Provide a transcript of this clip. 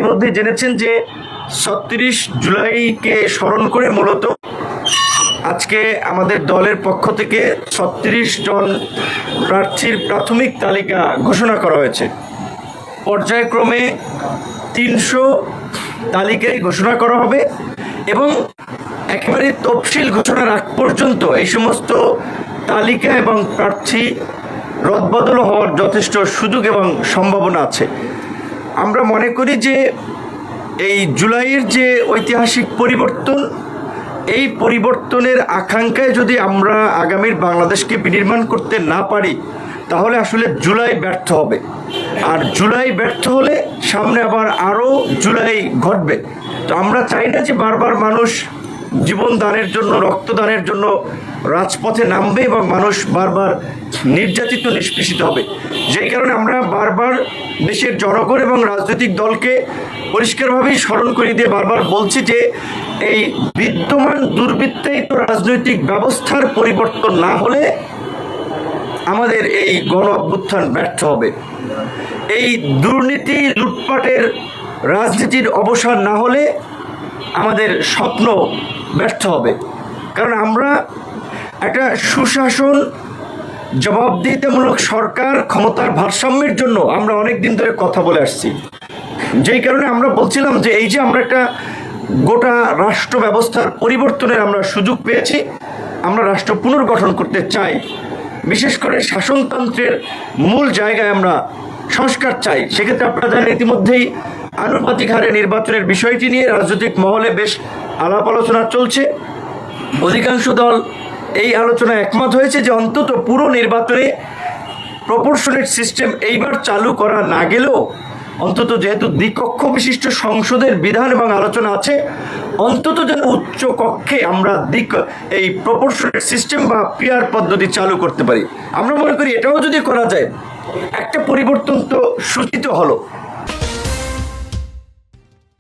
ইতিমধ্যে জেনেছেন যে ৩৬ জুলাইকে স্মরণ করে মূলত আজকে আমাদের দলের পক্ষ থেকে ৩৬ জন প্রার্থীর প্রাথমিক তালিকা ঘোষণা করা হয়েছে। পর্যায়ক্রমে ৩০০ তালিকায় ঘোষণা করা হবে এবং একেবারে তফসিল ঘোষণার আগ পর্যন্ত এই সমস্ত তালিকা এবং প্রার্থী রদবদল হওয়ার যথেষ্ট সুযোগ এবং সম্ভাবনা আছে। আমরা মনে করি যে এই জুলাইয়ের যে ঐতিহাসিক পরিবর্তন, এই পরিবর্তনের আকাঙ্ক্ষায় যদি আমরা আগামীর বাংলাদেশকে বিনির্মাণ করতে না পারি তাহলে আসলে জুলাই ব্যর্থ হবে। আর জুলাই ব্যর্থ হলে সামনে আবার আরও জুলাই ঘটবে। তো আমরা চাই না যে বারবার মানুষ জীবন দানের জন্য, রক্তদানের জন্য রাজপথে নামবে এবং মানুষ বারবার নির্যাতিত নিষ্পেষিত হবে। যেই কারণে আমরা বারবার দেশের জনগণ এবং রাজনৈতিক দলকে পরিষ্কারভাবেই স্মরণ করে দিয়ে বারবার বলছি যে এই বিদ্যমান দুর্বৃত্তায়িত রাজনৈতিক ব্যবস্থার পরিবর্তন না হলে আমাদের এই গণ অভ্যুত্থান ব্যর্থ হবে। এই দুর্নীতি লুটপাটের রাজনীতির অবসান না হলে আমাদের স্বপ্ন ব্যর্থ হবে। কারণ আমরা একটা সুশাসন, জবাবদিহিতামূলক সরকার, ক্ষমতার ভারসাম্যের জন্য আমরা অনেক দিন ধরে কথা বলে আসছি। যেই কারণে আমরা বলছিলাম যে এই যে আমরা একটা গোটা রাষ্ট্র ব্যবস্থার পরিবর্তনের আমরা সুযোগ পেয়েছি, আমরা রাষ্ট্র পুনর্গঠন করতে চাই। বিশেষ করে শাসনতন্ত্রের মূল জায়গায় আমরা সংস্কার চাই। সেক্ষেত্রে আপনারা জানেন ইতিমধ্যেই আনুপাতিক হারে নির্বাচনের বিষয়টি নিয়ে রাজনৈতিক মহলে বেশ আলাপ আলোচনা চলছে। অধিকাংশ দল এই আলোচনায় একমত হয়েছে যে অন্তত পুরো নির্বাচনে প্রপোর্শনেট সিস্টেম এইবার চালু করা না গেলেও অন্তত যেহেতু দ্বিকক্ষ বিশিষ্ট সংসদের বিধান এবং আলোচনা আছে, অন্তত যেন উচ্চ কক্ষে আমরা এই প্রপোর্শনেট সিস্টেম বা পিয়ার পদ্ধতি চালু করতে পারি। আমরা মনে করি এটাও যদি করা যায় একটা পরিবর্তন তো সূচিত হলো।